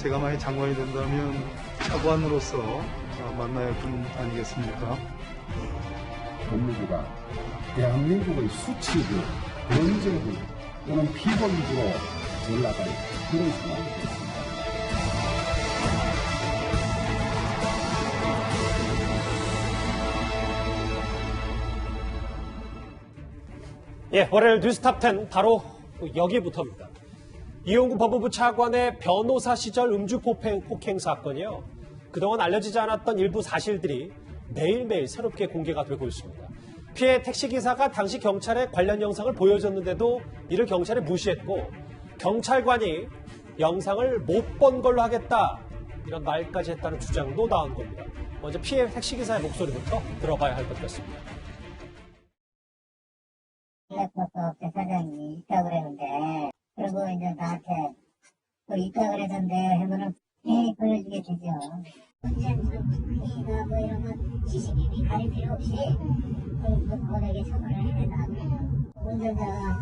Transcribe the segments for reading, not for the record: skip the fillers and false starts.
제가 만약 장관이 된다면 차관으로서 만나야 할 분 아니겠습니까? 법무부가 대한민국의 수치부, 범죄부 또는 피고인으로 전락할 그런 상황이 됐습니다. 예, 월요일 뉴스탑10 바로 여기부터입니다. 이용구 법무부 차관의 변호사 시절 음주 폭행 사건이요. 그동안 알려지지 않았던 일부 사실들이 매일매일 새롭게 공개가 되고 있습니다. 피해 택시기사가 당시 경찰에 관련 영상을 보여줬는데도 이를 경찰이 무시했고 경찰관이 영상을 못 본 걸로 하겠다 이런 말까지 했다는 주장도 나온 겁니다. 먼저 피해 택시기사의 목소리부터 들어봐야 할 것 같습니다. 블랙박스 업체 사장이 입학을 했는데 그리고 이제 나한테 또 입학을 했는데 하면은 보여주게 되죠. 운전이나 뭐 이런 건 CCTV 가릴 필요 없이 법원에게 처분을 해야 된다. 운전자가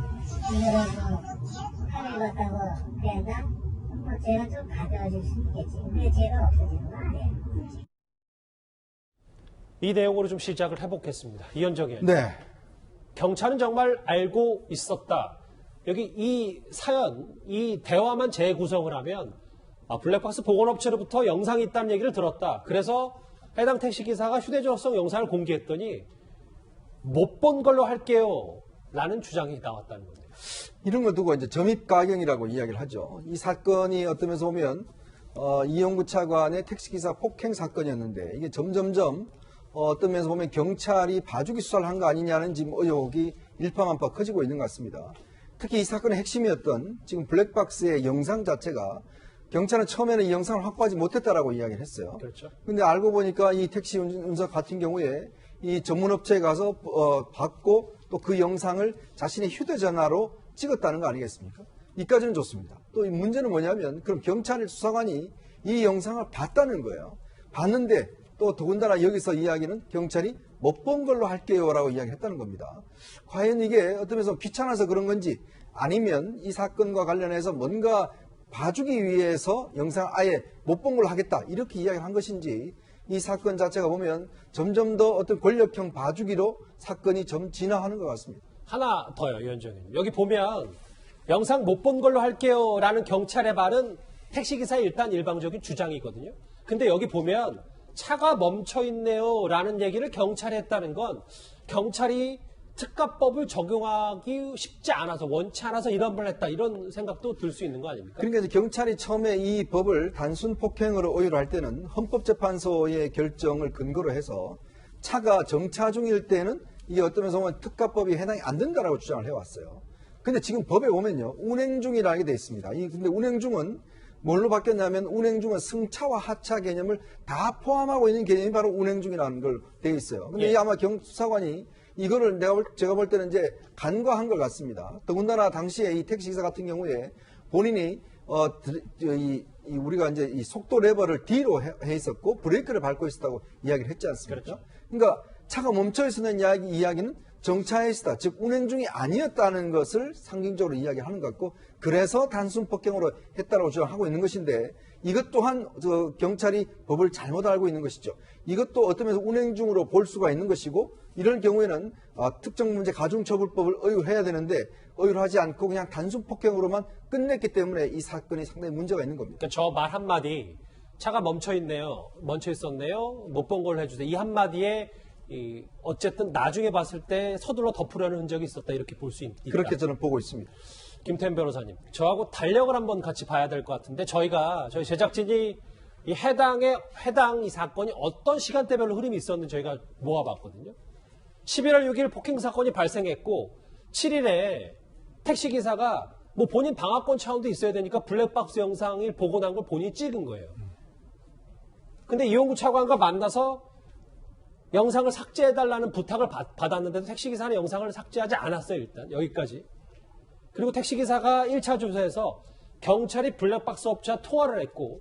이거를 카메라 같다고 그랬나? 제가 좀 가져와 줄 수 있겠지. 근데 제가 없어지는 거 아니에요. 이 내용으로 좀 시작을 해보겠습니다. 이현정 의원. 네. 경찰은 정말 알고 있었다. 여기 이 사연, 이 대화만 재구성을 하면 블랙박스 보건업체로부터 영상이 있다는 얘기를 들었다. 그래서 해당 택시기사가 휴대전화성 영상을 공개했더니 못 본 걸로 할게요. 라는 주장이 나왔다는 겁니다. 이런 걸 두고 이제 점입가경이라고 이야기를 하죠. 이 사건이 어떤 면에서 보면 이용구 차관의 택시기사 폭행 사건이었는데 이게 점점점 어떤 면에서 보면 경찰이 봐주기 수사를 한 거 아니냐는 지금 의혹이 일파만파 커지고 있는 것 같습니다. 특히 이 사건의 핵심이었던 지금 블랙박스의 영상 자체가 경찰은 처음에는 이 영상을 확보하지 못했다라고 이야기를 했어요. 그렇죠. 근데 알고 보니까 이 택시 운전 같은 경우에 이 전문업체에 가서 받고 또 그 영상을 자신의 휴대전화로 찍었다는 거 아니겠습니까? 이까지는 좋습니다. 또 이 문제는 뭐냐면 그럼 경찰 수사관이 이 영상을 봤다는 거예요. 봤는데 또 더군다나 여기서 이야기는 경찰이 못 본 걸로 할게요라고 이야기했다는 겁니다. 과연 이게 어떤 면에서 귀찮아서 그런 건지 아니면 이 사건과 관련해서 뭔가 봐주기 위해서 영상 아예 못 본 걸로 하겠다 이렇게 이야기를 한 것인지 이 사건 자체가 보면 점점 더 어떤 권력형 봐주기로 사건이 좀 진화하는 것 같습니다. 하나 더요, 이현정 의원님. 여기 보면 영상 못 본 걸로 할게요 라는 경찰의 말은 택시기사의 일단 일방적인 주장이거든요. 근데 여기 보면 차가 멈춰 있네요 라는 얘기를 경찰이 했다는 건 경찰이 특가법을 적용하기 쉽지 않아서 원치 않아서 이런 걸 했다 이런 생각도 들 수 있는 거 아닙니까? 그러니까 이제 경찰이 처음에 이 법을 단순 폭행으로 오유를 할 때는 헌법재판소의 결정을 근거로 해서 차가 정차 중일 때는 이게 어떤 면에서 보면 특가법이 해당이 안 된다라고 주장을 해왔어요. 근데 지금 법에 보면요 운행 중이라게 돼 있습니다. 근데 운행 중은 뭘로 바뀌었냐면 운행 중은 승차와 하차 개념을 다 포함하고 있는 개념이 바로 운행 중이라는 걸 돼 있어요. 근데 예. 아마 경수사관이 이거를 제가 볼 때는 이제 간과한 것 같습니다. 더군다나 당시에 이 택시기사 같은 경우에 본인이 우리가 이제 이 속도 레버를 D로 해 있었고 브레이크를 밟고 있었다고 이야기를 했지 않습니까? 그렇죠. 그러니까 차가 멈춰 있었는 이야기는 정차해 있었다. 즉 운행 중이 아니었다는 것을 상징적으로 이야기하는 것 같고 그래서 단순 폭행으로 했다고 주장하고 있는 것인데 이것 또한 경찰이 법을 잘못 알고 있는 것이죠. 이것도 어떤 면에서 운행 중으로 볼 수가 있는 것이고 이럴 경우에는 특정 문제 가중처벌법을 의율해야 되는데 의율하지 않고 그냥 단순 폭행으로만 끝냈기 때문에 이 사건이 상당히 문제가 있는 겁니다. 그러니까 저 말 한마디 차가 멈춰 있네요. 멈춰 있었네요. 못 본 걸로 해주세요. 이 한마디에 어쨌든 나중에 봤을 때 서둘러 덮으려는 흔적이 있었다 이렇게 볼 수 있다. 그렇게 저는 보고 있습니다. 김태현 변호사님, 저하고 달력을 한번 같이 봐야 될 것 같은데 저희 제작진이 이 해당 이 사건이 어떤 시간대별로 흐름이 있었는지 저희가 모아봤거든요. 11월 6일 폭행 사건이 발생했고 7일에 택시기사가 뭐 본인 방어권 차원도 있어야 되니까 블랙박스 영상을 보고 난 걸 본인이 찍은 거예요. 근데 이용구 차관과 만나서 영상을 삭제해달라는 부탁을 받았는데도 택시기사는 영상을 삭제하지 않았어요. 일단 여기까지. 그리고 택시기사가 1차 주소에서 경찰이 블랙박스 업체와 통화를 했고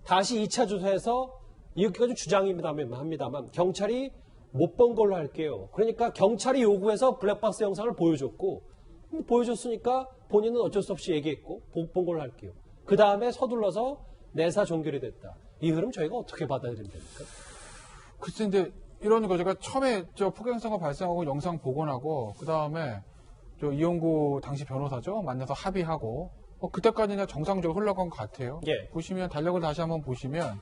다시 2차 주소에서 여기까지 주장입니다만 경찰이 못 본 걸로 할게요. 그러니까 경찰이 요구해서 블랙박스 영상을 보여줬고 보여줬으니까 본인은 어쩔 수 없이 얘기했고 못 본 걸로 할게요. 그 다음에 서둘러서 내사 종결이 됐다. 이 흐름 저희가 어떻게 받아들이면 됩니까? 글쎄, 이제 이런 거 제가 처음에 저 폭행사가 발생하고 영상 복원하고 그 다음에 저 이용구 당시 변호사죠 만나서 합의하고 그때까지는 정상적으로 흘러간 것 같아요. 예. 보시면 달력을 다시 한번 보시면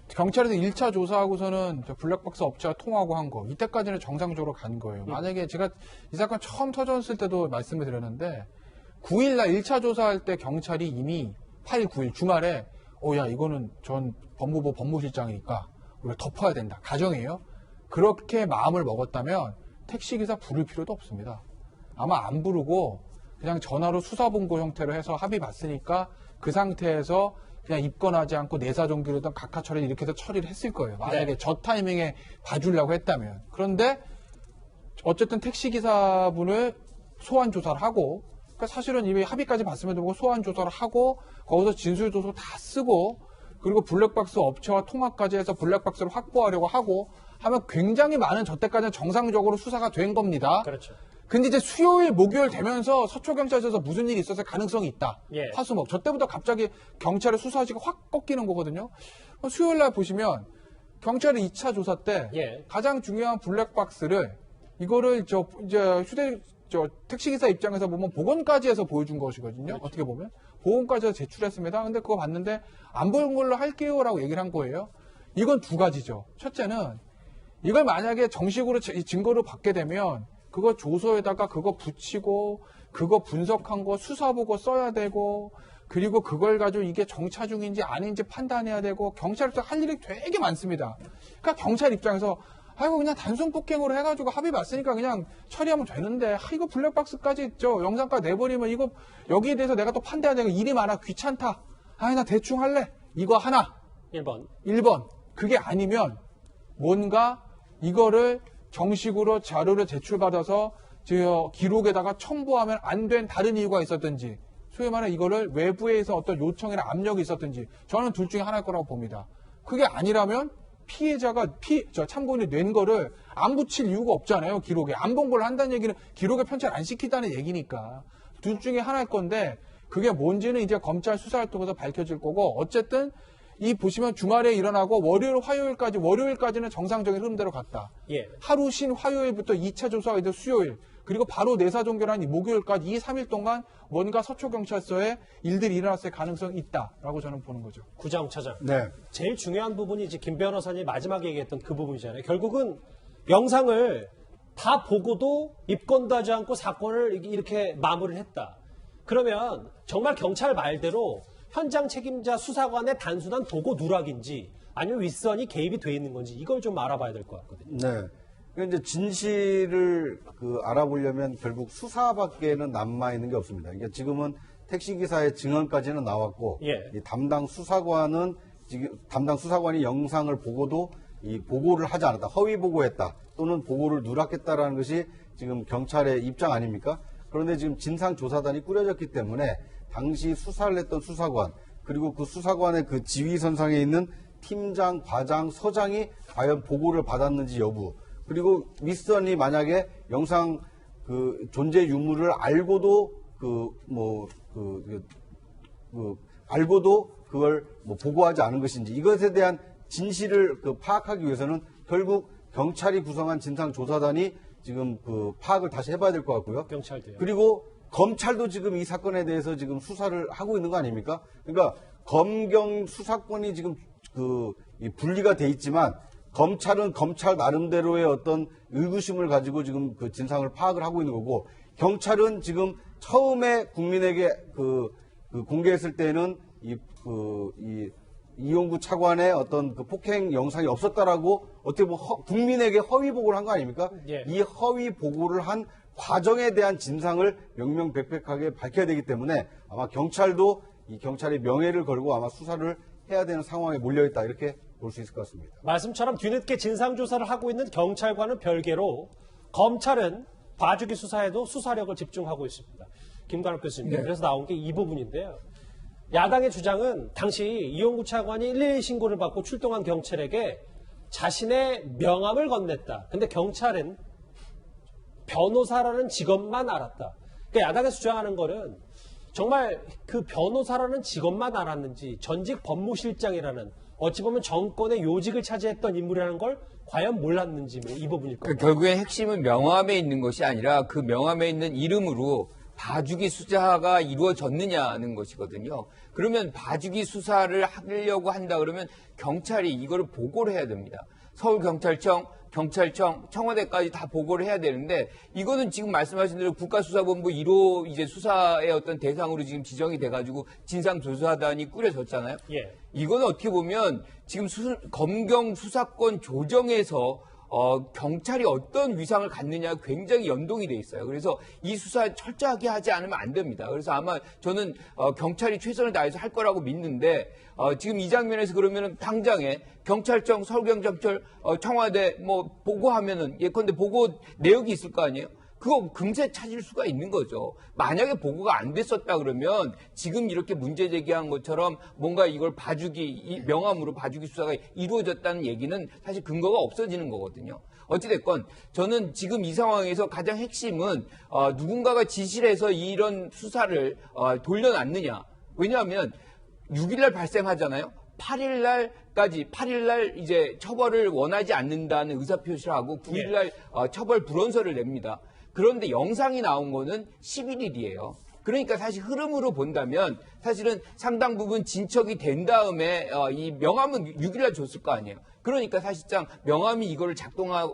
경찰에서 1차 조사하고서는 저 블랙박스 업체와 통화하고 한 거 이때까지는 정상적으로 간 거예요. 만약에 제가 이 사건 처음 터졌을 때도 말씀을 드렸는데 9일날 1차 조사할 때 경찰이 이미 8일, 9일 주말에 야 이거는 전 법무부 법무실장이니까 우리가 덮어야 된다. 가정이에요. 그렇게 마음을 먹었다면 택시기사 부를 필요도 없습니다. 아마 안 부르고 그냥 전화로 수사본고 형태로 해서 합의 봤으니까 그 상태에서 그냥 입건하지 않고 내사 종결이든 각하 처리 이렇게 해서 처리를 했을 거예요. 만약에 네. 저 타이밍에 봐주려고 했다면. 그런데 어쨌든 택시기사분을 소환 조사를 하고 그러니까 사실은 이미 합의까지 봤음에도 불구하고 소환 조사를 하고 거기서 진술조서 다 쓰고 그리고 블랙박스 업체와 통화까지 해서 블랙박스를 확보하려고 하고 하면 굉장히 많은 저때까지는 정상적으로 수사가 된 겁니다. 그렇죠. 근데 이제 수요일, 목요일 되면서 서초경찰서에서 무슨 일이 있었을 가능성이 있다. 예. 화수목. 저 때부터 갑자기 경찰의 수사지가 확 꺾이는 거거든요. 수요일 날 보시면 경찰의 2차 조사 때 예. 가장 중요한 블랙박스를 이거를 택시기사 입장에서 보면 복원까지 해서 보여준 것이거든요. 그렇죠. 어떻게 보면. 복원까지 해서 제출했습니다. 근데 그거 봤는데 안 보는 걸로 할게요 라고 얘기를 한 거예요. 이건 두 가지죠. 첫째는 이걸 만약에 정식으로 증거로 받게 되면 그거 조서에다가 그거 붙이고 그거 분석한 거 수사보고 써야 되고 그리고 그걸 가지고 이게 정차 중인지 아닌지 판단해야 되고 경찰에서 할 일이 되게 많습니다. 그러니까 경찰 입장에서 아이고 그냥 단순 폭행으로 해가지고 합의 봤으니까 그냥 처리하면 되는데 이거 블랙박스까지 저 영상까지 내버리면 이거 여기에 대해서 내가 또 판단해야 되고 일이 많아 귀찮다. 나 대충 할래. 이거 하나. 1번. 그게 아니면 뭔가 이거를 정식으로 자료를 제출받아서 기록에다가 첨부하면 안 된 다른 이유가 있었든지 소위 말해 이거를 외부에서 어떤 요청이나 압력이 있었든지 저는 둘 중에 하나일 거라고 봅니다. 그게 아니라면 피해자가 참고인이 낸 거를 안 붙일 이유가 없잖아요. 기록에. 안 본 걸 한다는 얘기는 기록에 편찬 안 시키다는 얘기니까. 둘 중에 하나일 건데 그게 뭔지는 이제 검찰 수사를 통해서 밝혀질 거고 어쨌든 이 보시면 주말에 일어나고 월요일까지는 정상적인 흐름대로 갔다. 예. 하루 쉰 화요일부터 2차 조사가 이제 수요일 그리고 바로 내사 종결한 목요일까지 이 3일 동안 뭔가 서초경찰서에 일들이 일어났을 가능성이 있다라고 저는 보는 거죠. 구자웅 차장. 네. 제일 중요한 부분이 이제 김 변호사님이 마지막에 얘기했던 그 부분이잖아요. 결국은 영상을 다 보고도 입건도 하지 않고 사건을 이렇게 마무리를 했다. 그러면 정말 경찰 말대로 현장 책임자 수사관의 단순한 보고 누락인지 아니면 윗선이 개입이 돼 있는 건지 이걸 좀 알아봐야 될 것 같거든요. 네. 그러니까 이제 진실을 알아보려면 결국 수사밖에는 남아 있는 게 없습니다. 그러니까 지금은 택시기사의 증언까지는 나왔고, 예. 이 담당 수사관이 영상을 보고도 이 보고를 하지 않았다, 허위 보고했다, 또는 보고를 누락했다라는 것이 지금 경찰의 입장 아닙니까? 그런데 지금 진상조사단이 꾸려졌기 때문에 당시 수사를 했던 수사관 그리고 그 수사관의 그 지휘선상에 있는 팀장, 과장, 서장이 과연 보고를 받았는지 여부 그리고 윗선이 만약에 영상 그 존재 유무를 알고도 알고도 그걸 보고하지 않은 것인지 이것에 대한 진실을 파악하기 위해서는 결국 경찰이 구성한 진상조사단이 지금 파악을 다시 해봐야 될 것 같고요. 경찰도요. 그리고 검찰도 지금 이 사건에 대해서 지금 수사를 하고 있는 거 아닙니까? 그러니까 검경 수사권이 지금 이 분리가 돼 있지만 검찰은 검찰 나름대로의 어떤 의구심을 가지고 지금 그 진상을 파악을 하고 있는 거고 경찰은 지금 처음에 국민에게 공개했을 때는 이용구 차관의 어떤 그 폭행 영상이 없었다라고 어떻게 보면 국민에게 허위 보고를 한 거 아닙니까? 예. 이 허위 보고를 한 과정에 대한 진상을 명명백백하게 밝혀야 되기 때문에 아마 경찰도 이 경찰의 명예를 걸고 아마 수사를 해야 되는 상황에 몰려있다 이렇게 볼 수 있을 것 같습니다. 말씀처럼 뒤늦게 진상조사를 하고 있는 경찰과는 별개로 검찰은 봐주기 수사에도 수사력을 집중하고 있습니다. 김관욱 교수님. 네. 그래서 나온 게 이 부분인데요. 야당의 주장은 당시 이용구 차관이 112 신고를 받고 출동한 경찰에게 자신의 명함을 건넸다. 근데 경찰은 변호사라는 직업만 알았다. 그러니까 야당에서 주장하는 거는 정말 그 변호사라는 직업만 알았는지 전직 법무실장이라는 어찌 보면 정권의 요직을 차지했던 인물이라는 걸 과연 몰랐는지 뭐 이 부분일 겁니다. 결국엔 핵심은 명함에 있는 것이 아니라 그 명함에 있는 이름으로 봐주기 수사가 이루어졌느냐는 것이거든요. 그러면 봐주기 수사를 하려고 한다 그러면 경찰이 이거를 보고를 해야 됩니다. 서울경찰청, 경찰청, 청와대까지 다 보고를 해야 되는데 이거는 지금 말씀하신 대로 국가수사본부 1호 이제 수사의 어떤 대상으로 지금 지정이 돼가지고 진상조사단이 꾸려졌잖아요. 예. 이거는 어떻게 보면 지금 검경 수사권 조정에서 경찰이 어떤 위상을 갖느냐 굉장히 연동이 돼 있어요. 그래서 이 수사 철저하게 하지 않으면 안 됩니다. 그래서 아마 저는 경찰이 최선을 다해서 할 거라고 믿는데 지금 이 장면에서 그러면은 당장에 경찰청, 서울경찰청, 청와대 뭐 보고하면은 예컨대 보고 내역이 있을 거 아니에요? 그거 금세 찾을 수가 있는 거죠. 만약에 보고가 안 됐었다 그러면 지금 이렇게 문제 제기한 것처럼 뭔가 이걸 봐주기, 명함으로 봐주기 수사가 이루어졌다는 얘기는 사실 근거가 없어지는 거거든요. 어찌됐건 저는 지금 이 상황에서 가장 핵심은 누군가가 지시를 해서 이런 수사를 돌려놨느냐. 왜냐하면 6일날 발생하잖아요. 8일날 이제 처벌을 원하지 않는다는 의사표시를 하고 9일날 처벌 불원서를 냅니다. 그런데 영상이 나온 거는 11일이에요. 그러니까 사실 흐름으로 본다면 사실은 상당 부분 진척이 된 다음에 이 명함은 6일날 줬을 거 아니에요. 그러니까 사실상 명함이 이거를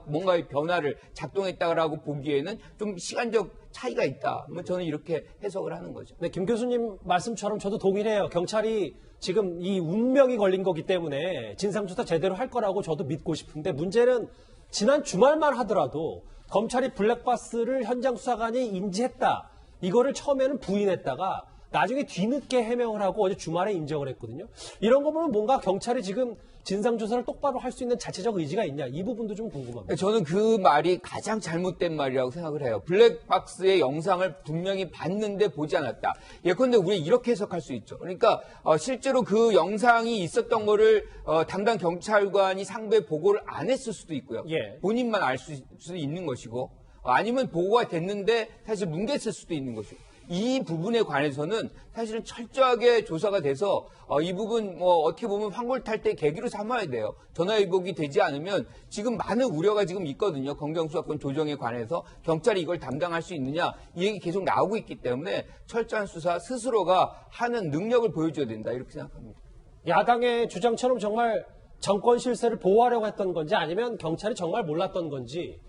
뭔가의 변화를 작동했다라고 보기에는 좀 시간적 차이가 있다. 뭐 저는 이렇게 해석을 하는 거죠. 네, 김 교수님 말씀처럼 저도 동일해요. 경찰이 지금 이 운명이 걸린 거기 때문에 진상조사 제대로 할 거라고 저도 믿고 싶은데 문제는 지난 주말만 하더라도 검찰이 블랙박스를 현장 수사관이 인지했다. 이거를 처음에는 부인했다가 나중에 뒤늦게 해명을 하고 어제 주말에 인정을 했거든요. 이런 거 보면 뭔가 경찰이 지금 진상조사를 똑바로 할 수 있는 자체적 의지가 있냐. 이 부분도 좀 궁금합니다. 저는 그 말이 가장 잘못된 말이라고 생각을 해요. 블랙박스의 영상을 분명히 봤는데 보지 않았다. 예컨대 우리 이렇게 해석할 수 있죠. 그러니까 실제로 그 영상이 있었던 거를 담당 경찰관이 상부에 보고를 안 했을 수도 있고요. 예. 본인만 알 수도 있는 것이고 아니면 보고가 됐는데 사실 뭉갰을 수도 있는 것이고 이 부분에 관해서는 사실은 철저하게 조사가 돼서 이 부분 뭐 어떻게 보면 환골탈태 계기로 삼아야 돼요. 전화위복이 되지 않으면 지금 많은 우려가 지금 있거든요. 검경수사권 조정에 관해서 경찰이 이걸 담당할 수 있느냐 이 얘기 계속 나오고 있기 때문에 철저한 수사 스스로가 하는 능력을 보여줘야 된다 이렇게 생각합니다. 야당의 주장처럼 정말 정권 실세를 보호하려고 했던 건지 아니면 경찰이 정말 몰랐던 건지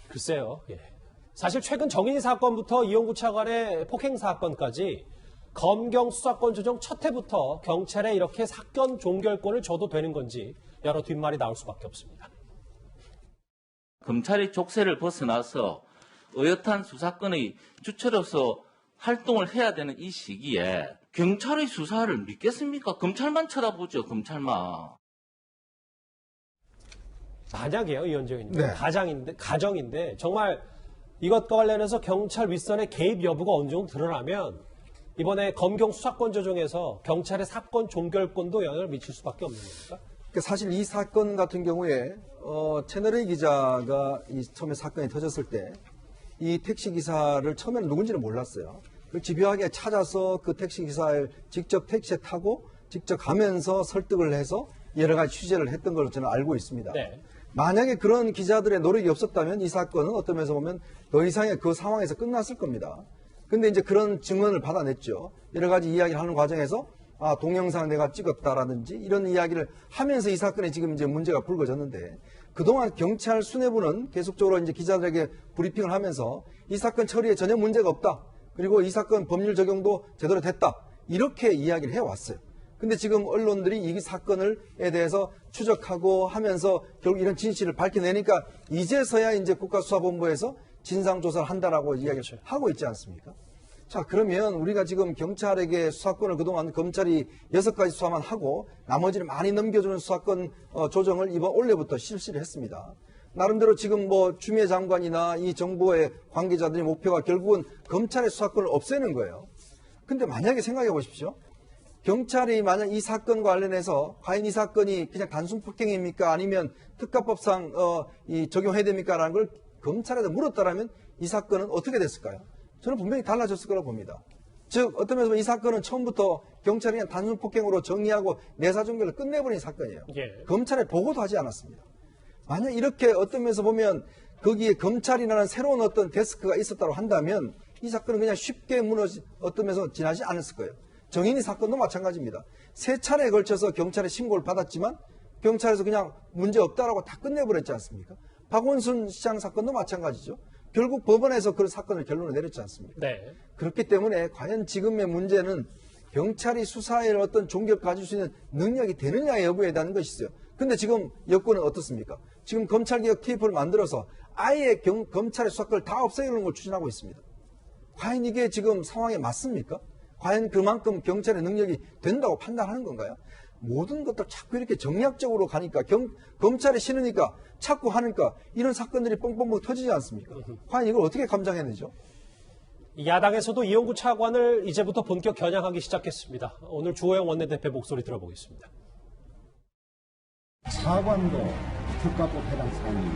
글쎄요. 예. 사실 최근 정인이 사건부터 이용구 차관의 폭행 사건까지 검경 수사권 조정 첫 해부터 경찰에 이렇게 사건 종결권을 줘도 되는 건지 여러 뒷말이 나올 수밖에 없습니다. 검찰이 족쇄를 벗어나서 어엿한 수사권의 주체로서 활동을 해야 되는 이 시기에 경찰의 수사를 믿겠습니까? 검찰만 쳐다보죠, 검찰만. 만약에요, 이현정 의원님. 네. 가정인데 정말 이것과 관련해서 경찰 윗선의 개입 여부가 어느 정도 드러나면 이번에 검경 수사권 조정에서 경찰의 사건 종결권도 영향을 미칠 수밖에 없는 겁니까? 그러니까 사실 이 사건 같은 경우에 채널A 기자가 처음에 사건이 터졌을 때 이 택시 기사를 처음에는 누군지는 몰랐어요. 그 집요하게 찾아서 그 택시 기사를 직접 택시에 타고 직접 가면서 설득을 해서 여러 가지 취재를 했던 걸로 저는 알고 있습니다. 네. 만약에 그런 기자들의 노력이 없었다면 이 사건은 어떤 면에서 보면 더 이상의 그 상황에서 끝났을 겁니다. 근데 이제 그런 증언을 받아냈죠. 여러 가지 이야기를 하는 과정에서 동영상 내가 찍었다라든지 이런 이야기를 하면서 이 사건에 지금 이제 문제가 불거졌는데 그동안 경찰 수뇌부는 계속적으로 이제 기자들에게 브리핑을 하면서 이 사건 처리에 전혀 문제가 없다. 그리고 이 사건 법률 적용도 제대로 됐다. 이렇게 이야기를 해왔어요. 근데 지금 언론들이 이 사건에 대해서 추적하고 하면서 결국 이런 진실을 밝혀내니까 이제서야 이제 국가수사본부에서 진상조사를 한다라고 이야기를 하고 있지 않습니까? 자, 그러면 우리가 지금 경찰에게 수사권을 그동안 검찰이 6가지 수사만 하고 나머지를 많이 넘겨주는 수사권 조정을 이번 올해부터 실시를 했습니다. 나름대로 지금 뭐 추미애 장관이나 이 정부의 관계자들의 목표가 결국은 검찰의 수사권을 없애는 거예요. 근데 만약에 생각해 보십시오. 경찰이 만약 이 사건과 관련해서 과연 이 사건이 그냥 단순 폭행입니까? 아니면 특가법상 적용해야 됩니까? 라는 걸 검찰에다 물었다라면 이 사건은 어떻게 됐을까요? 저는 분명히 달라졌을 거라고 봅니다. 즉 어떤 면에서 이 사건은 처음부터 경찰이 그냥 단순 폭행으로 정리하고 내사종결을 끝내버린 사건이에요. 예. 검찰에 보고도 하지 않았습니다. 만약 이렇게 어떤 면에서 보면 거기에 검찰이라는 새로운 어떤 데스크가 있었다고 한다면 이 사건은 그냥 쉽게 어떤 면에서 지나지 않았을 거예요. 정인이 사건도 마찬가지입니다. 3차례에 걸쳐서 경찰에 신고를 받았지만 경찰에서 그냥 문제 없다라고 다 끝내버렸지 않습니까? 박원순 시장 사건도 마찬가지죠. 결국 법원에서 그 사건을 결론을 내렸지 않습니까? 네. 그렇기 때문에 과연 지금의 문제는 경찰이 수사에 어떤 종결 가질 수 있는 능력이 되느냐 여부에 대한 것이죠. 근데 지금 여권은 어떻습니까? 지금 검찰개혁 TF를 만들어서 아예 검찰의 수사권을 다 없애려는 걸 추진하고 있습니다. 과연 이게 지금 상황에 맞습니까? 과연 그만큼 경찰의 능력이 된다고 판단하는 건가요? 모든 것들 자꾸 이렇게 정략적으로 가니까 검찰이 싫으니까 자꾸 하니까 이런 사건들이 뻥뻥뻥 터지지 않습니까? 과연 이걸 어떻게 감당해내죠? 야당에서도 이용구 차관을 이제부터 본격 겨냥하기 시작했습니다. 오늘 주호영 원내대표 목소리 들어보겠습니다. 차관도 특가법 해당 사항이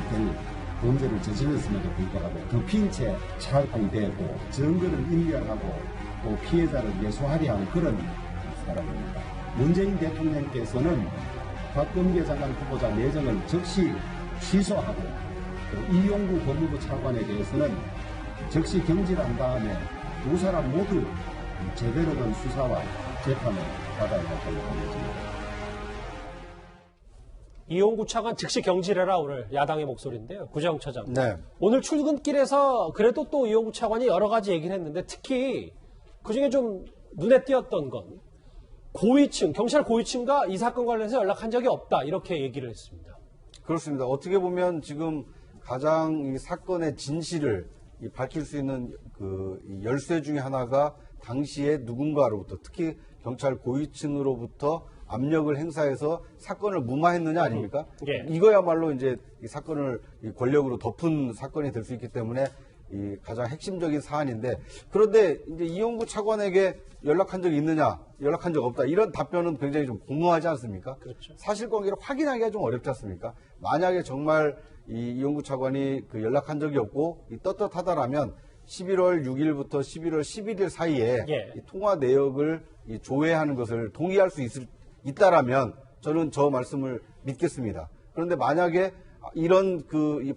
될 범죄를 저질렀음에도 불구하고 덮인 채 차관이 되고 증거를 인멸하고 또 피해자를 예소하려 하는 그런 사람입니다. 문재인 대통령께서는 박범계 장관 후보자 내정을 즉시 취소하고 또 이용구 법무부 차관에 대해서는 즉시 경질한 다음에 두 사람 모두 제대로 된 수사와 재판을 받아야 할 걸로 보여집니다. 이용구 차관 즉시 경질해라 오늘 야당의 목소리인데요. 구정 차장. 네. 오늘 출근길에서 그래도 또 이용구 차관이 여러 가지 얘기를 했는데 특히 그중에 좀 눈에 띄었던 건 고위층, 경찰 고위층과 이 사건 관련해서 연락한 적이 없다 이렇게 얘기를 했습니다. 그렇습니다. 어떻게 보면 지금 가장 이 사건의 진실을 밝힐 수 있는 이 열쇠 중에 하나가 당시에 누군가로부터 특히 경찰 고위층으로부터 압력을 행사해서 사건을 무마했느냐 아닙니까? 예. 이거야말로 이제 이 사건을 이 권력으로 덮은 사건이 될 수 있기 때문에 이 가장 핵심적인 사안인데 그런데 이제 이용구 차관에게 연락한 적이 있느냐, 연락한 적 없다 이런 답변은 굉장히 좀 공허하지 않습니까? 그렇죠. 사실관계를 확인하기가 좀 어렵지 않습니까? 만약에 정말 이 이용구 차관이 그 연락한 적이 없고 이 떳떳하다라면 11월 6일부터 11월 11일 사이에 예. 이 통화 내역을 이 조회하는 것을 동의할 수 있다라면 저는 저 말씀을 믿겠습니다. 그런데 만약에 이런 이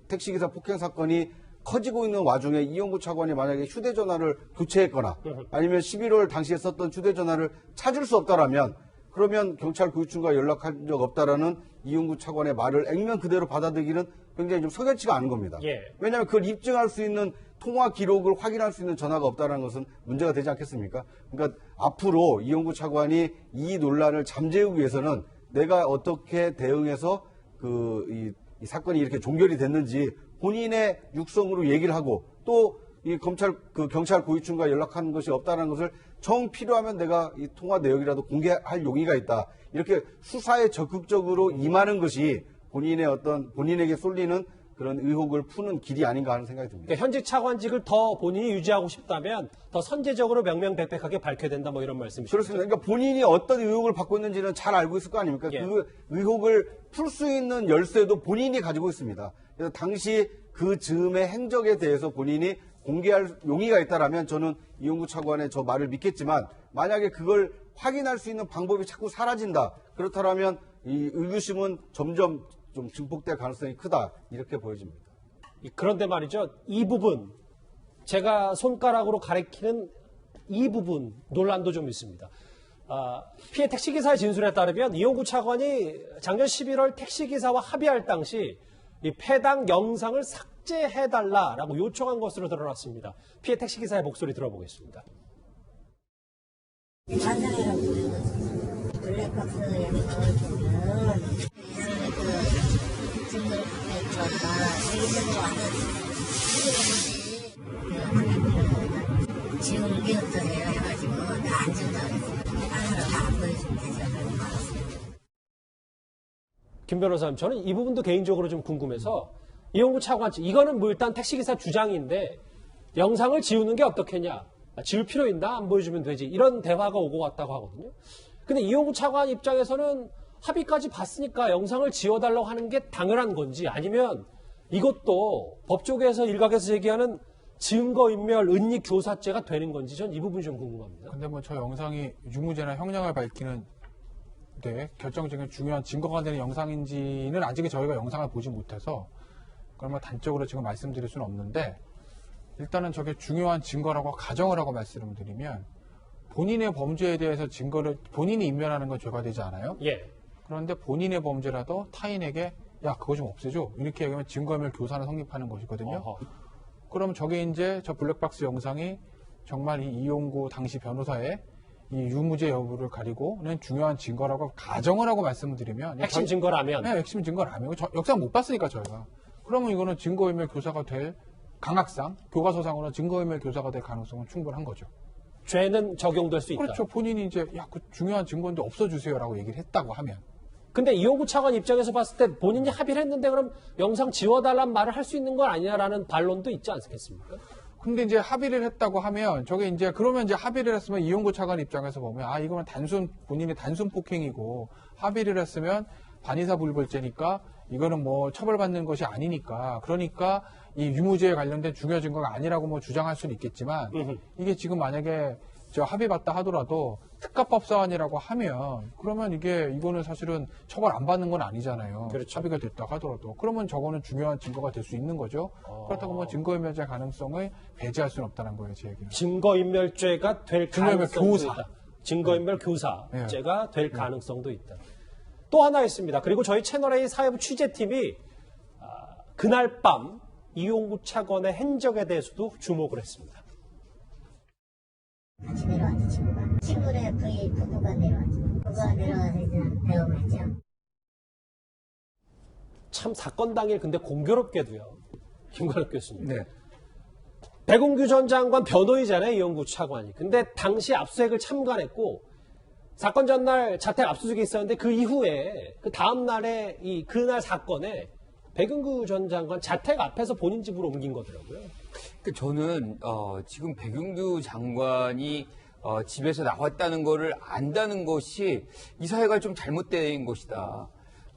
택시기사 폭행 사건이 커지고 있는 와중에 이용구 차관이 만약에 휴대전화를 교체했거나 아니면 11월 당시에 썼던 휴대전화를 찾을 수 없다라면 그러면 경찰 고위층과 연락한 적 없다라는 이용구 차관의 말을 액면 그대로 받아들이기는 굉장히 좀 석연치가 않은 겁니다. 예. 왜냐하면 그걸 입증할 수 있는 통화 기록을 확인할 수 있는 전화가 없다는 것은 문제가 되지 않겠습니까? 그러니까 앞으로 이용구 차관이 이 논란을 잠재우기 위해서는 내가 어떻게 대응해서 이 사건이 이렇게 종결이 됐는지 본인의 육성으로 얘기를 하고 또 이 경찰 고위층과 연락한 것이 없다는 것을 정 필요하면 내가 이 통화 내역이라도 공개할 용의가 있다. 이렇게 수사에 적극적으로 임하는 것이 본인에게 쏠리는 그런 의혹을 푸는 길이 아닌가 하는 생각이 듭니다. 그러니까 현직 차관직을 더 본인이 유지하고 싶다면 더 선제적으로 명명백백하게 밝혀야 된다 뭐 이런 말씀이시죠? 그렇습니다. 그러니까 본인이 어떤 의혹을 받고 있는지는 잘 알고 있을 거 아닙니까? 예. 그 의혹을 풀 수 있는 열쇠도 본인이 가지고 있습니다. 그래서 당시 그 즈음의 행적에 대해서 본인이 공개할 용의가 있다라면 저는 이용구 차관의 저 말을 믿겠지만 만약에 그걸 확인할 수 있는 방법이 자꾸 사라진다. 그렇다면 이 의구심은 점점 좀 증폭될 가능성이 크다. 이렇게 보여집니다. 그런데 말이죠. 이 부분 제가 손가락으로 가리키는 이 부분 논란도 좀 있습니다. 피해 택시기사의 진술에 따르면 이용구 차관이 작년 11월 택시기사와 합의할 당시 이 해당 영상을 삭제해달라라고 요청한 것으로 드러났습니다. 피해 택시기사의 목소리 들어보겠습니다. 환상이라고 부르는 블랙박스에 넣어주면 그 증거를 갖다 세계적으로 완전 지금 기억도 내가 해가지고 다 안 준다고 했어요. 다른 사람 다 안 보여주면 되지 않을까. 김 변호사님, 저는 이 부분도 개인적으로 좀 궁금해서 이용구 차관 측, 이거는 뭐 일단 택시기사 주장인데 영상을 지우는 게 어떻겠냐. 지울 필요 있나? 안 보여주면 되지. 이런 대화가 오고 갔다고 하거든요. 근데 이용구 차관 입장에서는 합의까지 봤으니까 영상을 지워달라고 하는 게 당연한 건지 아니면 이것도 법조계에서 일각에서 제기하는 증거인멸 은닉 교사죄가 되는 건지 전 이 부분이 좀 궁금합니다. 근데 뭐 저 영상이 유무죄나 형량을 밝히는 데 결정적인 중요한 증거가 되는 영상인지는 아직 저희가 영상을 보지 못해서 그걸 뭐 단적으로 지금 말씀드릴 수는 없는데 일단은 저게 중요한 증거라고 가정을 하고 말씀을 드리면 본인의 범죄에 대해서 증거를 본인이 인멸하는 건 죄가 되지 않아요? 예. 그런데 본인의 범죄라도 타인에게 야 그거 좀 없애줘 이렇게 얘기하면 증거인멸 교사는 성립하는 것이거든요. 어허. 그럼 저게 이제 저 블랙박스 영상이 정말 이 이용구 당시 변호사의 이 유무죄 여부를 가리고는 중요한 증거라고 가정을 하고 말씀을 드리면 핵심 증거라면. 네, 핵심 증거라면 역사 못 봤으니까 저희가 그러면 이거는 증거인멸 교사가 될 강학상 교과서상으로 증거인멸 교사가 될 가능성은 충분한 거죠. 죄는 적용될 수 있다. 그렇죠. 본인이 이제 야 그 중요한 증거인데 없어주세요라고 얘기를 했다고 하면. 근데 이용구 차관 입장에서 봤을 때 본인이 합의를 했는데 그럼 영상 지워달라는 말을 할 수 있는 건 아니냐라는 반론도 있지 않겠습니까? 근데 이제 합의를 했다고 하면 저게 이제 그러면 이제 합의를 했으면 이용구 차관 입장에서 보면 아 이거는 본인의 단순 폭행이고 합의를 했으면 반의사 불벌죄니까 이거는 뭐 처벌받는 것이 아니니까 그러니까 이 유무죄에 관련된 중요 증거가 아니라고 뭐 주장할 수는 있겠지만 이게 지금 만약에 저 합의받다 하더라도 특가법 사안이라고 하면 그러면 이거는 사실은 처벌 안 받는 건 아니잖아요. 그렇죠. 합의가 됐다 하더라도 그러면 저거는 중요한 증거가 될 수 있는 거죠. 그렇다고 뭐 증거인멸죄 가능성을 배제할 수는 없다는 거예요, 제 얘기는. 증거인멸죄가 될 증거인멸 가능성도 교사. 있다. 증거인멸 교사죄가 될 네. 가능성도 있다. 또 하나 있습니다. 그리고 저희 채널A 사회부 취재팀이 그날 밤 이용구 차관의 행적에 대해서도 주목을 했습니다. 같이 내려왔죠, 친구가. 친구의 부부가 내려왔죠. 부부가 내려와서 이제 대응을 했죠. 참 사건 당일 근데 공교롭게도요. 김관욱 교수님. 네. 백운규 전 장관 변호인이잖아요, 이용구 차관이. 근데 당시 압수수색을 참관했고 사건 전날 자택 압수수색이 있었는데 그 이후에 그 다음 날에 그날 사건에 백운규 전 장관 자택 앞에서 본인 집으로 옮긴 거더라고요. 그러니까 저는 지금 백운규 장관이 집에서 나왔다는 거를 안다는 것이 이 사회가 좀 잘못된 것이다.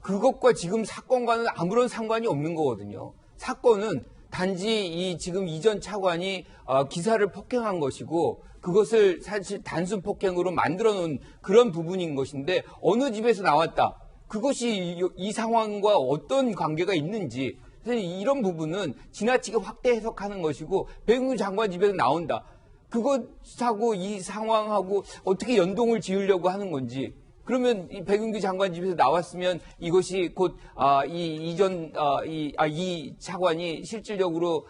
그것과 지금 사건과는 아무런 상관이 없는 거거든요. 사건은 단지 지금 이전 차관이 기사를 폭행한 것이고 그것을 사실 단순 폭행으로 만들어 놓은 그런 부분인 것인데 어느 집에서 나왔다. 그것이 이 상황과 어떤 관계가 있는지 이런 부분은 지나치게 확대 해석하는 것이고 백운규 장관 집에서 나온다. 그것하고 이 상황하고 어떻게 연동을 지으려고 하는 건지 그러면 이 백운규 장관 집에서 나왔으면 이것이 곧 이 차관이 실질적으로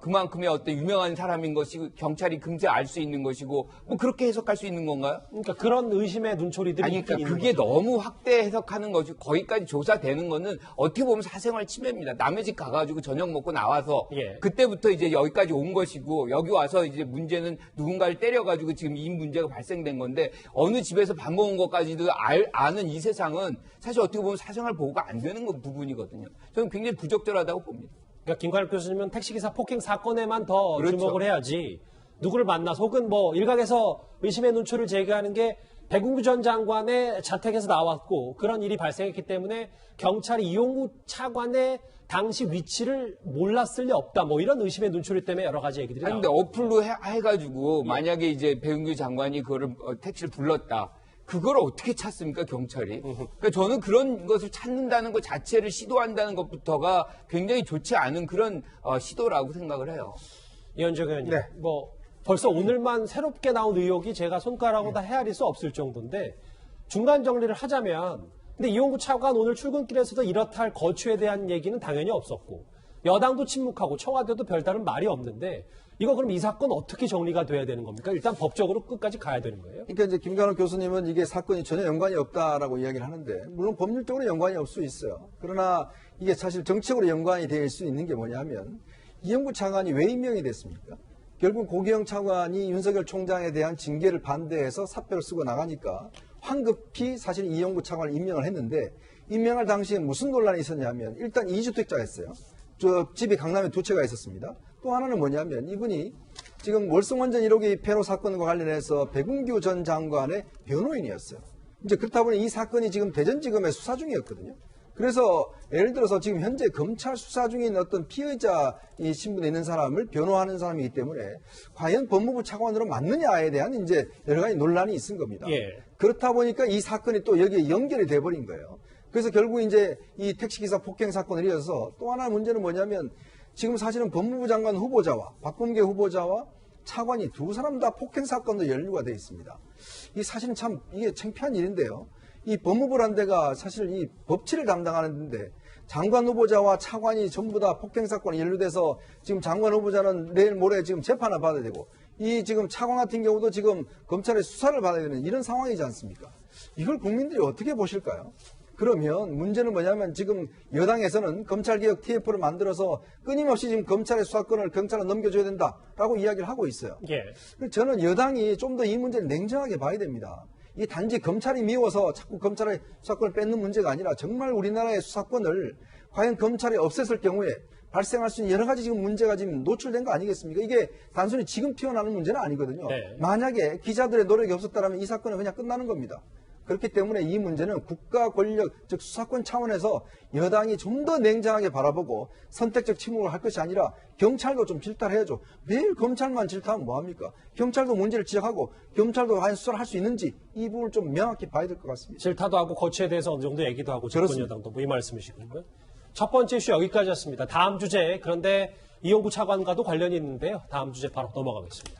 그만큼의 어떤 유명한 사람인 것이고 경찰이 금세 알 수 있는 것이고 뭐 그렇게 해석할 수 있는 건가요? 그러니까 그런 의심의 눈초리들이 아니 그러니까 있긴 그게 있는 거죠. 너무 확대 해석하는 것이 거기까지 조사되는 거는 어떻게 보면 사생활 침해입니다. 남의 집 가가지고 저녁 먹고 나와서 예. 그때부터 이제 여기까지 온 것이고 여기 와서 이제 문제는 누군가를 때려가지고 지금 이 문제가 발생된 건데 어느 집에서 밥 먹은 것까지도 아는 이 세상은 사실 어떻게 보면 사생활 보호가 안 되는 부분이거든요. 저는 굉장히 부적절하다고 봅니다. 그러니까 김관욱 교수님은 택시기사 폭행 사건에만 더 그렇죠. 주목을 해야지 누구를 만나서 혹은 뭐 일각에서 의심의 눈초리를 제기하는 게 백운규 전 장관의 자택에서 나왔고 그런 일이 발생했기 때문에 경찰이 이용구 차관의 당시 위치를 몰랐을 리 없다. 뭐 이런 의심의 눈초리 때문에 여러 가지 얘기들이 그런데 나옵니다. 어플로 해가지고 만약에 이제 백운규 장관이 그거를 택시를 불렀다. 그걸 어떻게 찾습니까, 경찰이? 그러니까 저는 그런 것을 찾는다는 것 자체를 시도한다는 것부터가 굉장히 좋지 않은 그런 시도라고 생각을 해요. 이현정 의원님, 네. 뭐 벌써 오늘만 새롭게 나온 의혹이 제가 손가락으로 다 헤아릴 수 없을 정도인데 중간 정리를 하자면 근데 이용구 차관 오늘 출근길에서도 이렇다 할 거취에 대한 얘기는 당연히 없었고 여당도 침묵하고 청와대도 별다른 말이 없는데 이거 그럼 이 사건 어떻게 정리가 돼야 되는 겁니까? 일단 법적으로 끝까지 가야 되는 거예요? 그러니까 이제 김관욱 교수님은 이게 사건이 전혀 연관이 없다라고 이야기를 하는데 물론 법률적으로 연관이 없을 수 있어요. 그러나 이게 사실 정책으로 연관이 될 수 있는 게 뭐냐면 이용구 차관이 왜 임명이 됐습니까? 결국 고기영 차관이 윤석열 총장에 대한 징계를 반대해서 사표를 쓰고 나가니까 황급히 사실 이용구 차관을 임명을 했는데 임명할 당시에 무슨 논란이 있었냐면 일단 2주택자였어요. 저 집이 강남에 2채가 있었습니다. 또 하나는 뭐냐면 이분이 지금 월성원전 1호기 폐로 사건과 관련해서 백운규 전 장관의 변호인이었어요. 이제 그렇다 보니 이 사건이 지금 대전지검에 수사 중이었거든요. 그래서 예를 들어서 지금 현재 검찰 수사 중에 있는 어떤 피의자 이 신분에 있는 사람을 변호하는 사람이기 때문에 과연 법무부 차관으로 맞느냐에 대한 이제 여러 가지 논란이 있은 겁니다. 예. 그렇다 보니까 이 사건이 또 여기에 연결이 돼버린 거예요. 그래서 결국 이제 이 택시기사 폭행 사건을 이어서 또 하나 문제는 뭐냐면 지금 사실은 법무부 장관 후보자와 박범계 후보자와 차관이 두 사람 다 폭행 사건도 연루가 돼 있습니다. 이 사실은 참 이게 창피한 일인데요. 이 법무부란 데가 사실 이 법치를 담당하는데 장관 후보자와 차관이 전부 다 폭행 사건에 연루돼서 지금 장관 후보자는 내일 모레 지금 재판을 받아야 되고 이 지금 차관 같은 경우도 지금 검찰의 수사를 받아야 되는 이런 상황이지 않습니까? 이걸 국민들이 어떻게 보실까요? 그러면 문제는 뭐냐면 지금 여당에서는 검찰개혁 TF를 만들어서 끊임없이 지금 검찰의 수사권을 경찰로 넘겨줘야 된다라고 이야기를 하고 있어요. 예. 저는 여당이 좀 더 이 문제를 냉정하게 봐야 됩니다. 이 단지 검찰이 미워서 자꾸 검찰의 수사권을 뺏는 문제가 아니라 정말 우리나라의 수사권을 과연 검찰이 없앴을 경우에 발생할 수 있는 여러 가지 지금 문제가 지금 노출된 거 아니겠습니까? 이게 단순히 지금 튀어나오는 문제는 아니거든요. 네. 만약에 기자들의 노력이 없었다면 이 사건은 그냥 끝나는 겁니다. 그렇기 때문에 이 문제는 국가 권력, 즉 수사권 차원에서 여당이 좀 더 냉정하게 바라보고 선택적 침묵을 할 것이 아니라 경찰도 좀 질타해야죠. 매일 검찰만 질타하면 뭐합니까? 경찰도 문제를 지적하고 경찰도 과연 수사를 할 수 있는지 이 부분을 좀 명확히 봐야 될 것 같습니다. 질타도 하고 거취에 대해서 어느 정도 얘기도 하고 그렇습니다. 집권여당도 뭐 이 말씀이시군요. 첫 번째 이슈 여기까지였습니다. 다음 주제, 그런데 이용구 차관과도 관련이 있는데요. 다음 주제 바로 넘어가겠습니다.